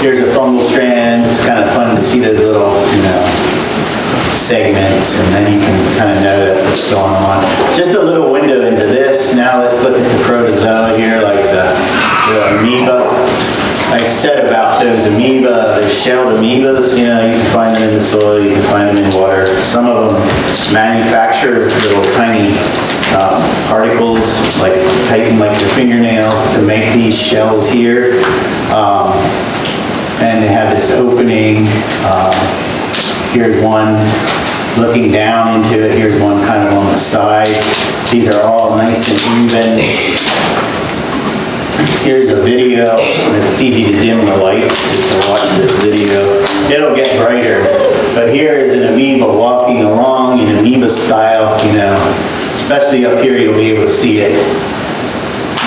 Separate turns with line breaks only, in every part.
Here's a fungal strand. It's kind of fun to see those little, segments, and then you can kind of know that's what's going on. Just a little window into this. Now let's look at the protozoa here, like the amoeba. I said about those amoeba, those shelled amoebas, you can find them in the soil, you can find them in water. Some of them manufacture little tiny particles, like tighten like your fingernails, to make these shells here. And they have this opening. Here's one looking down into it. Here's one kind of on the side. These are all nice and even. Here's a video. It's easy to dim the lights just to watch this video. It'll get brighter. But here is an amoeba walking along in amoeba style, especially up here you'll be able to see it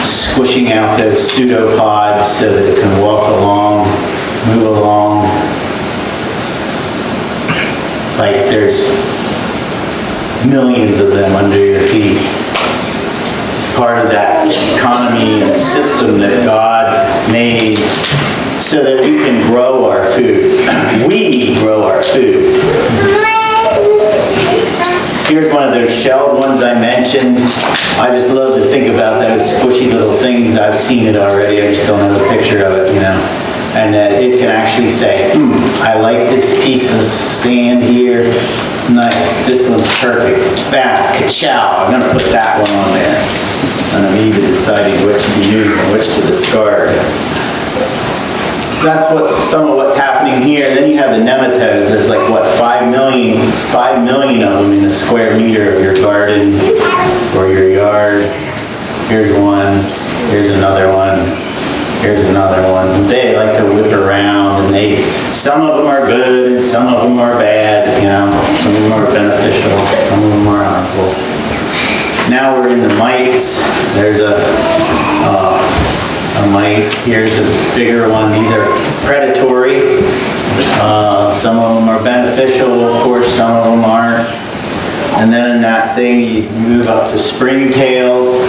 squishing out those pseudopods so that it can walk along, move along. Like there's millions of them under your feet. It's part of that economy and system that God made so that we can grow our food. We grow our food. Here's one of those shelled ones I mentioned. I just love to think about those squishy little things. I've seen it already. I just don't have a picture of it, And that it can actually say, I like this piece of sand here. Nice, this one's perfect. Bam, ka-chow, I'm gonna put that one on there. And I'm even deciding which to use and which to discard. That's some of what's happening here. Then you have the nematodes. There's like, 5 million of them in a square meter of your garden or your yard. Here's one, here's another one. Here's another one. They like to whip around, and some of them are good, and some of them are bad, Some of them are beneficial, some of them are harmful. Now we're in the mites. There's a mite. Here's a bigger one. These are predatory. Some of them are beneficial, of course, some of them aren't. And then in that thing, you move up to springtails.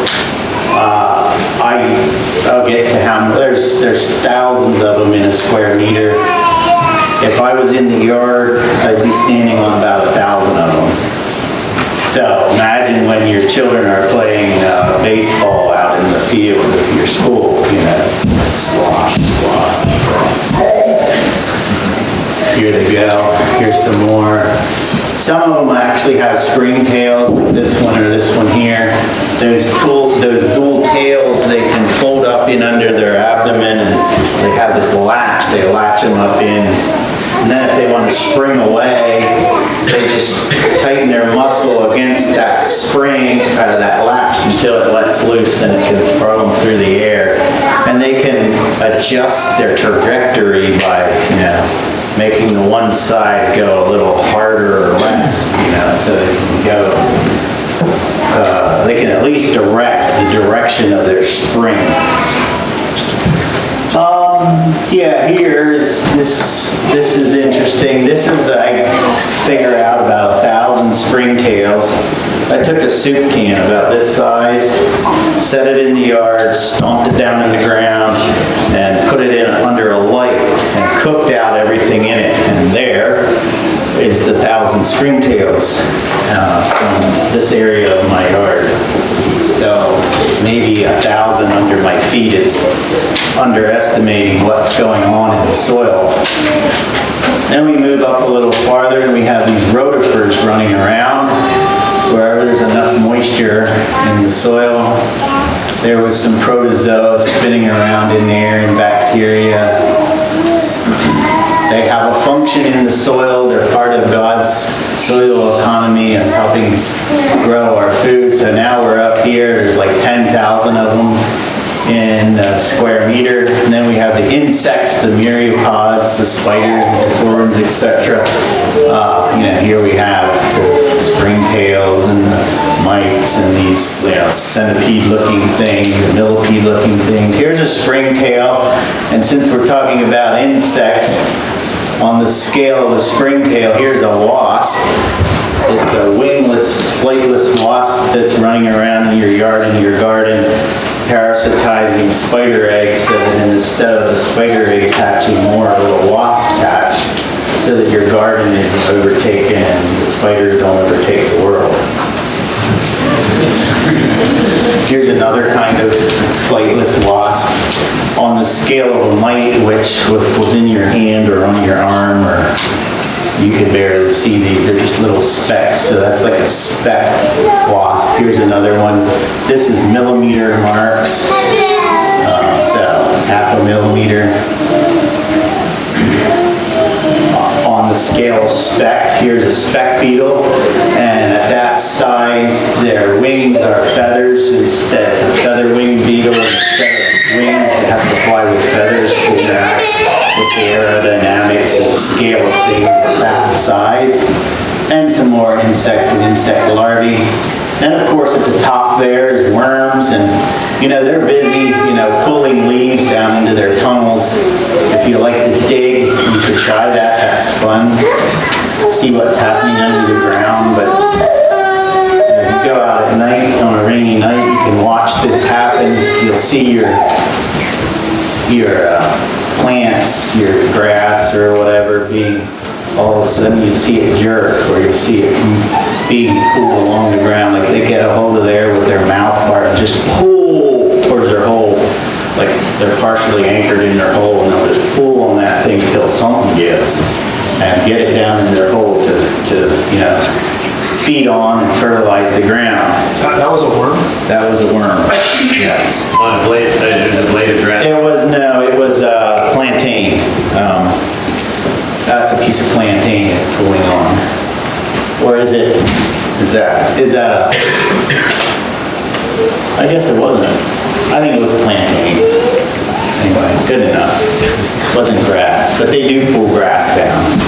I'll get to how there's thousands of them in a square meter. If I was in the yard, I'd be standing on about 1,000 of them. So imagine when your children are playing baseball out in the field of your school, squash, squash. Here they go. Here's some more. Some of them actually have springtails, like this one or this one here. Those dual tails, they can fold up in under their abdomen, and they have this latch. They latch them up in. And then if they want to spring away, they just tighten their muscle against that spring out of that latch until it lets loose and it can throw them through the air. And they can adjust their trajectory by, making the one side go a little harder or less, so they can go, they can at least direct the direction of their spring. Here's this is interesting. This is, I figure out about 1,000 springtails. I took a soup can about this size, set it in the yard, stomped it down in the ground, and put it in under a light and cooked out everything in it. And there is the 1,000 springtails from this area of my yard. So maybe 1,000 under my feet is underestimating what's going on in the soil. Then we move up a little farther and we have these rotifers running around. Wherever there's enough moisture in the soil, there was some protozoa spinning around in there and bacteria. They have a function in the soil. They're part of God's soil economy and helping grow our food. So now we're up here. There's like 10,000 of them in a square meter. And then we have the insects, the myriapods, the spiders, the worms, etc. Here we have the springtails and the mites and these centipede-looking things, and millipede-looking things. Here's a springtail, and since we're talking about insects, on the scale of a springtail, here's a wasp. It's a wingless, flightless wasp that's running around in your yard and your garden. parasitizing spider eggs, so that instead of the spider eggs hatching more, little wasps hatch, so that your garden isn't overtaken and the spiders don't overtake the world. Here's another kind of flightless wasp. On the scale of a mite, which was in your hand or on your arm, or you could barely see these, they're just little specks, so that's like a speck wasp. Here's another one. This is millimeter marks, so half a millimeter. On the scale of specks, here's a speck beetle, and at that size, their wings are feathers instead. It's a feather-winged beetle instead of wings. It has to fly with feathers to interact with the aerodynamics and scale of things at that size. And some more insect and insect larvae. And of course, at the top there is worms, and they're busy, pulling leaves down into their tunnels. If you like to dig, you could try that. That's fun. See what's happening under the ground. But if you go out at night on a rainy night, you can watch this happen. You'll see your plants, your grass or whatever being, all of a sudden you see it jerk, or you see it being pulled along the ground, like they get a hold of there with their mouth part and just pull towards their hole, like they're partially anchored in their hole, and they'll just pull on that thing till something gives, and get it down in their hole to feed on and fertilize the ground.
That was a worm?
That was a worm, yes.
On a blade of grass?
It was plantain. That's a piece of plantain it's pulling on. Or is that a, I guess it wasn't. I think it was plantain. Anyway, good enough. It wasn't grass, but they do pull grass down.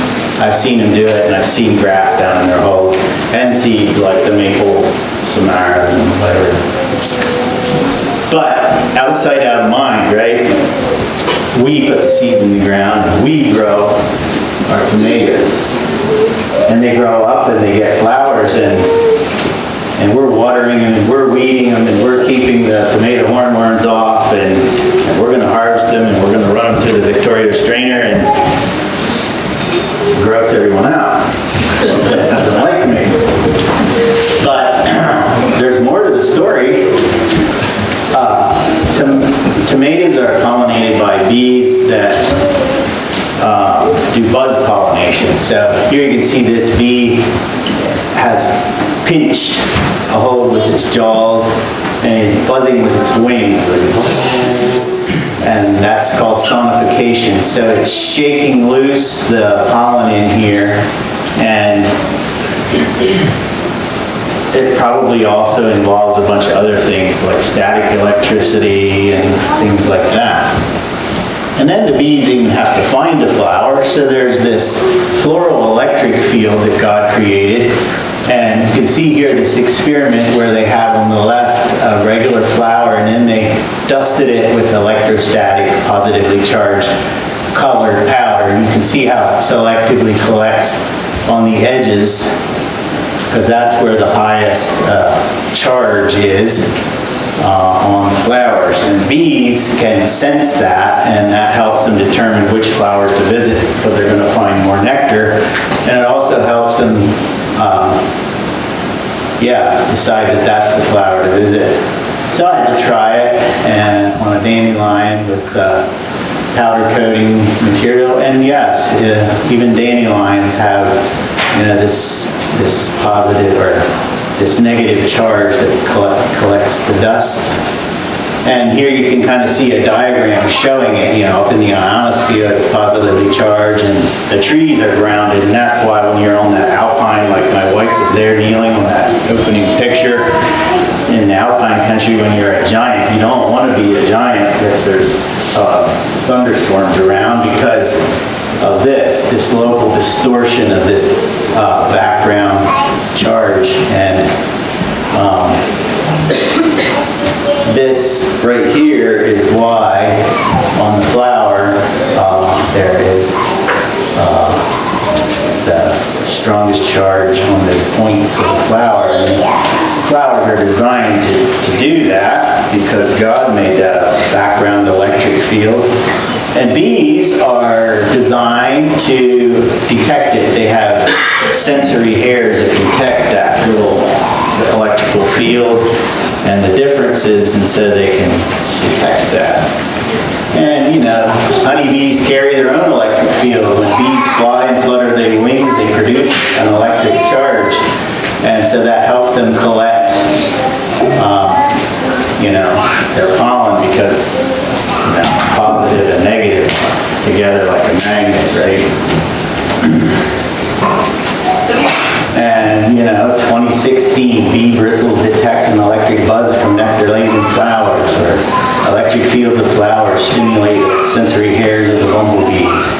I've seen them do it, and I've seen grass down in their holes, and seeds like the maple samaras and whatever. But out of sight, out of mind, right? We put the seeds in the ground, and we grow our tomatoes. And they grow up and they get flowers, and we're watering them, and we're weeding them, and we're keeping the tomato hornworms off, and we're going to harvest them, and we're going to run them through the Victoria strainer and gross everyone out. That doesn't like tomatoes. But there's more to the story. Tomatoes are pollinated by bees that do buzz pollination. So here you can see this bee has pinched a hole with its jaws, and it's buzzing with its wings. And that's called sonification. So it's shaking loose the pollen in here, and it probably also involves a bunch of other things like static electricity and things like that. And then the bees even have to find the flower, so there's this floral electric field that God created. And you can see here this experiment where they have on the left a regular flower, and then they dusted it with electrostatic, positively charged colored powder. And you can see how it selectively collects on the edges, because that's where the highest charge is on flowers. And bees can sense that, and that helps them determine which flowers to visit, because they're going to find more nectar. And it also helps them decide that that's the flower to visit. So I had to try it, and on a dandelion with powder coating material. And yes, even dandelions have this positive or this negative charge that collects the dust. And here you can kind of see a diagram showing it, up in the ionosphere, it's positively charged, and the trees are grounded, and that's why when you're on that alpine, like my wife was there kneeling on that opening picture, in the alpine country, when you're a giant, you don't want to be a giant if there's thunderstorms around, because of this local distortion of this background charge. And this right here is why on the flower there is the strongest charge on those points of the flower. And flowers are designed to do that because God made that a background electric field. And bees are designed to detect it. They have sensory hairs that detect that little electrical field and the differences, and so they can detect that. And, honeybees carry their own electric field. When bees fly and flutter their wings, they produce an electric charge. And so that helps them collect, their pollen because, positive and negative together like a magnet, right? And, 2016, bee bristles detect an electric buzz from nectar-laden flowers, or electric fields of flowers stimulate sensory hairs of the bumblebees.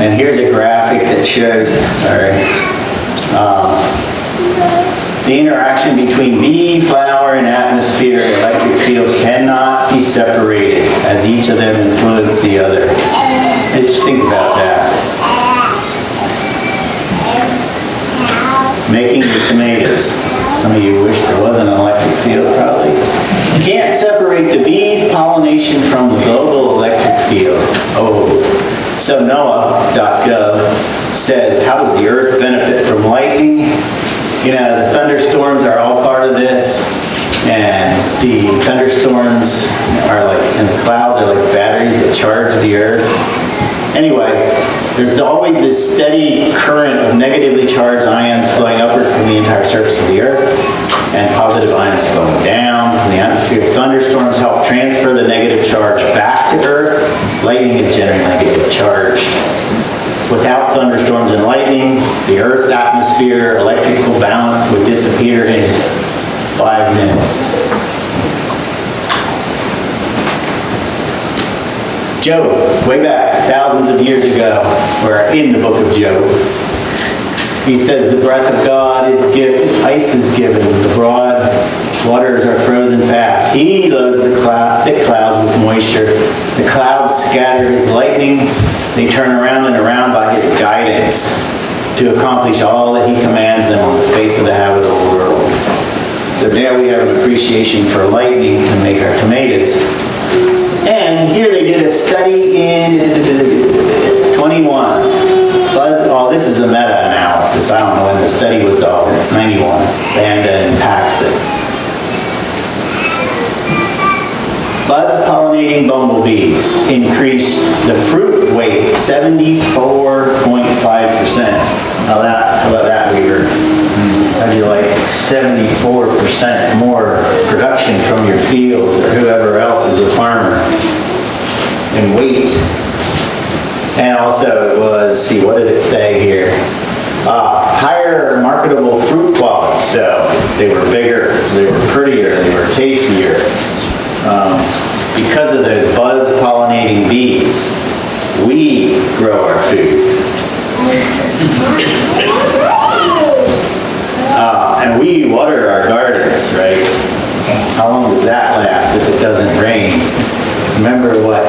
And here's a graphic that shows, the interaction between bee, flower, and atmosphere electric field cannot be separated, as each of them influence the other. Just think about that. Making the tomatoes. Some of you wish there was an electric field, probably. You can't separate the bees' pollination from the global electric field. So NOAA.gov says, how does the Earth benefit from lightning? The thunderstorms are all part of this, and the thunderstorms are like, in the clouds, are like batteries that charge the Earth. Anyway, there's always this steady current of negatively charged ions flowing upward from the entire surface of the Earth, and positive ions flowing down from the atmosphere. Thunderstorms help transfer the negative charge back to Earth. Lightning is generally negative charged. Without thunderstorms and lightning, the Earth's atmosphere electrical balance would disappear in 5 minutes. Job, way back, thousands of years ago, we're in the book of Job. He says, the breath of God is given, ice is given, the broad waters are frozen fast. He loads the thick clouds with moisture. The clouds scatter his lightning. They turn around and around by his guidance to accomplish all that he commands them on the face of the habitable world. So now we have an appreciation for lightning to make our tomatoes. And here they did a study in 21. This is a meta-analysis. I don't know when the study was done. 91. Banda and Paxton. Buzz-pollinating bumblebees increased the fruit weight 74.5%. How about that, Weaver? How'd you like 74% more production from your fields or whoever else is a farmer in weight? And also it was, what did it say here? Higher marketable fruit quality. So they were bigger, they were prettier, they were tastier. Because of those buzz-pollinating bees, we grow our food. And we water our gardens, right? How long does that last if it doesn't rain? Remember what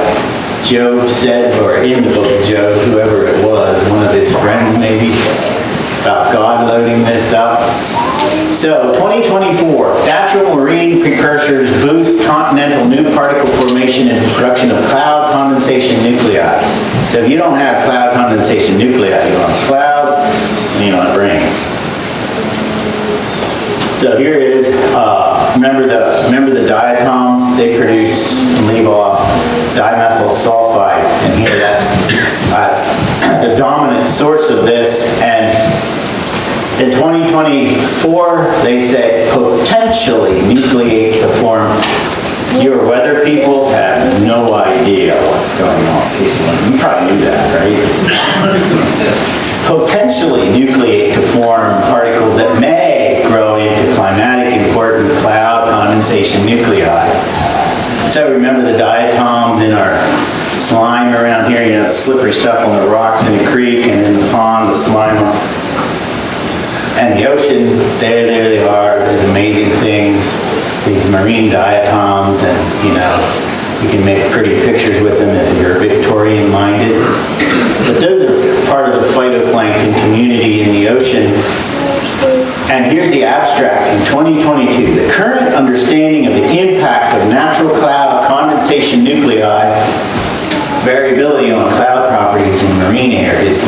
Job said, or in the book of Job, whoever it was, one of his friends maybe, about God loading this up. So 2024, natural marine precursors boost continental new particle formation and production of cloud condensation nuclei. So if you don't have cloud condensation nuclei, you don't have clouds, and you don't have rain. So here it is. Remember the diatoms? They produce and leave off dimethyl sulfides, and here that's the dominant source of this. And in 2024, they say potentially nucleate the form. Your weather people have no idea what's going on. You probably knew that, right? Potentially nucleate to form particles that may grow into climatic important cloud condensation nuclei. So remember the diatoms in our slime around here, the slippery stuff on the rocks in the creek and in the pond, the slime. And the ocean, there they are, these amazing things, these marine diatoms, and you can make pretty pictures with them if you're Victorian minded. But those are part of the phytoplankton community in the ocean.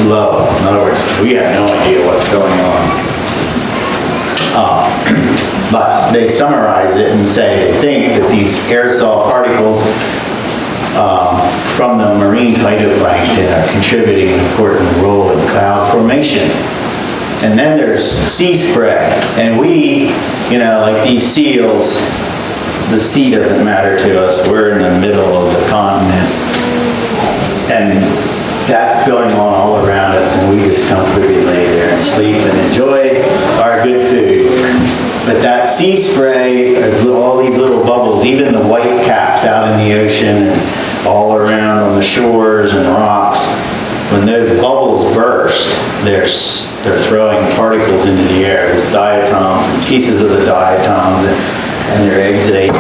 low. In other words, we have no idea what's going on. But they summarize it and say they think that these aerosol particles from the marine phytoplankton are contributing an important role in cloud formation. And then there's sea spray. And we, like these seals, the sea doesn't matter to us. We're in the middle of the continent. And that's going on all around us, and we just comfortably lay there and sleep and enjoy our good food. But that sea spray, there's all these little bubbles, even the white caps out in the ocean and all around on the shores and rocks. When those bubbles burst, they're throwing particles into the air. There's diatoms and pieces of the diatoms and they're exiting,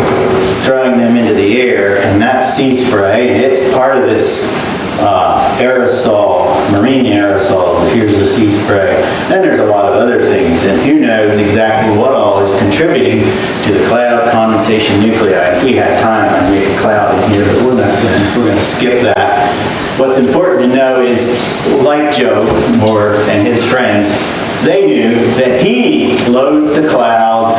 throwing them into the air. And that sea spray, it's part of this aerosol, marine aerosols. Here's the sea spray. Then there's a lot of other things, and who knows exactly what all is contributing to the cloud condensation nuclei. If we had time, I'd make a cloud in here, but we're going to skip that. What's important to know is, like Job and his friends, they knew that he loads the clouds,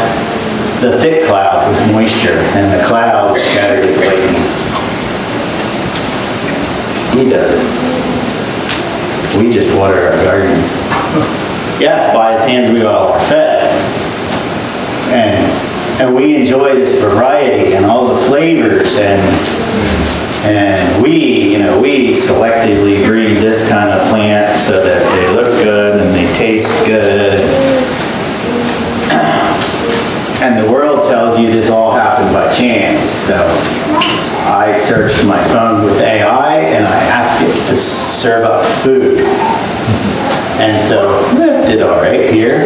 the thick clouds, with moisture, and the clouds scatter his lightning. He does it. We just water our garden. Yes, by his hands we all are fed. And we enjoy this variety and all the flavors, and we selectively breed this kind of plant so that they look good and they taste good. And the world tells you this all happened by chance. So I searched my phone with AI and I asked it to serve up food. And so it did all right here.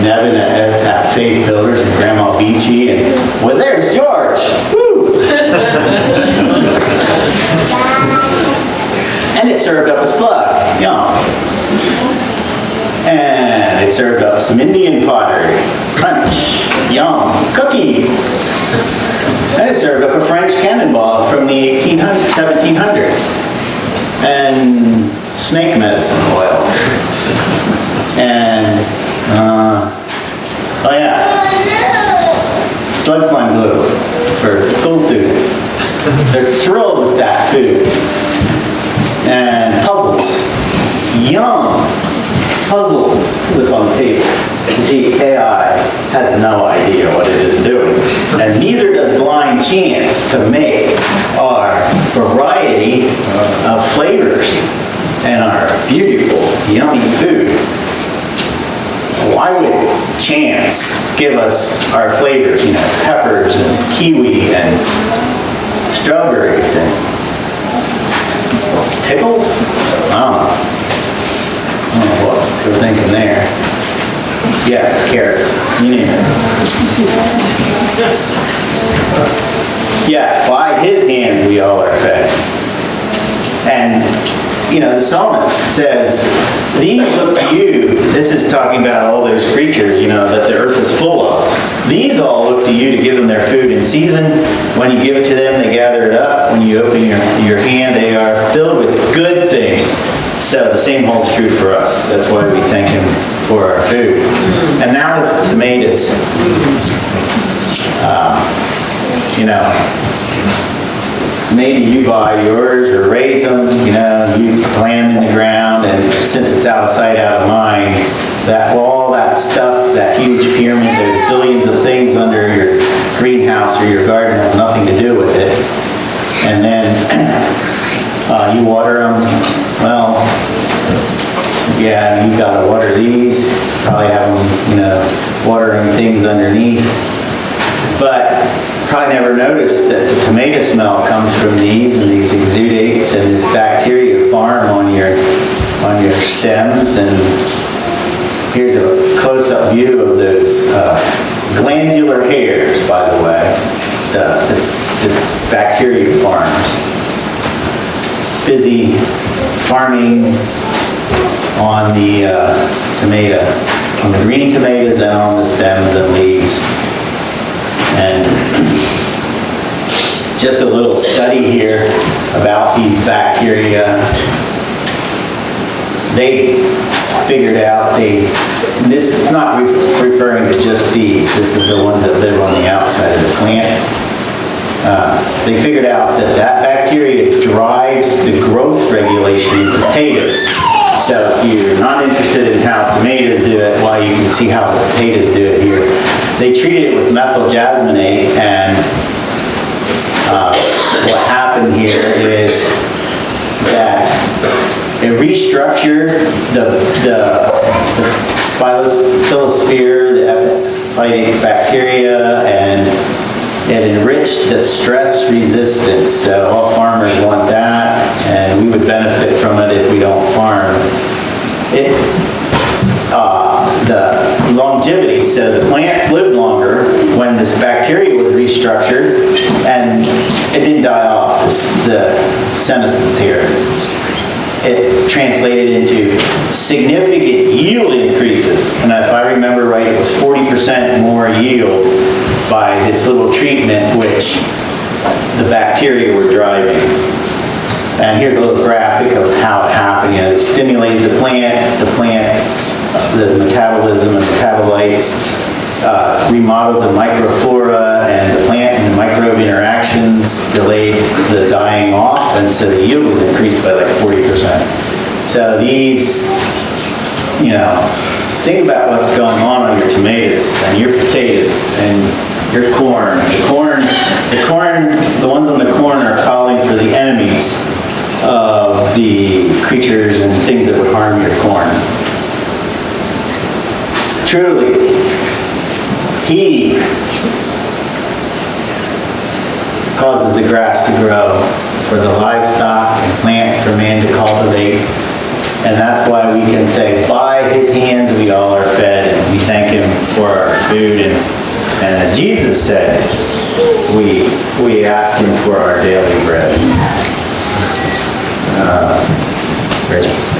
Nevin at Faith Builders and Grandma Beachy, and well, there's George. Woo! And it served up a slug. Yum. And it served up some Indian pottery. Crunch. Yum. Cookies. And it served up a French cannonball from the 1700s. And snake medicine oil. And, oh yeah, slug slime glue for school students. They're thrilled with that food. And puzzles. Yum. Puzzles, because it's on the table. You see, AI has no idea what it is doing. And neither does blind chance to make our variety of flavors and our beautiful, yummy food. Why would chance give us our flavors, peppers and kiwi and strawberries and pickles? I don't know what they're thinking there. Yeah, carrots, you name it. Yes, by his hands we all are fed. And the psalmist says, these look to you, this is talking about all those creatures, that the earth is full of. These all look to you to give them their food in season. When you give it to them, they gather it up. When you open your hand, they are filled with good things. So the same holds true for us. That's why we thank him for our food. And now with tomatoes, maybe you buy yours or raise them, you plant them in the ground, and since it's out of sight, out of mind, all that stuff, that huge pyramid, there's billions of things under your greenhouse or your garden has nothing to do with it. And then you water them, well, yeah, you gotta water these, probably have them, watering things underneath. But probably never noticed that the tomato smell comes from these and these exudates and this bacteria farm on your stems. And here's a close-up view of those glandular hairs, by the way, the bacteria farms. Busy farming on the tomato, on the green tomatoes and on the stems and leaves. And just a little study here about these bacteria. they figured out this is not referring to just these, this is the ones that live on the outside of the plant. They figured out that bacteria drives the growth regulation in potatoes. So if you're not interested in how tomatoes do it, well, you can see how the potatoes do it here. They treated it with methyl jasmonate, and what happened here is that it restructured the phytosphere, the epiphytic bacteria, and it enriched the stress resistance. So all farmers want that, and we would benefit from it if we don't farm. The longevity, so the plants lived longer when this bacteria was restructured, and it didn't die off, the senescence here. It translated into significant yield increases. And if I remember right, it was 40% more yield by this little treatment which the bacteria were driving. And here's a little graphic of how it happened. You know, it stimulated the plant, the metabolism and metabolites, remodeled the microflora and the plant and the microbe interactions, delayed the dying off, and so the yield was increased by like 40%. So these, you know, think about what's going on your tomatoes and your potatoes and your corn. The ones on the corn are calling for the enemies of the creatures and things that would harm your corn. Truly, He causes the grass to grow for the livestock and plants for man to cultivate. And that's why we can say, by His hands we all are fed, and we thank Him for our food. And as Jesus said, we ask Him for our daily bread. Reggie.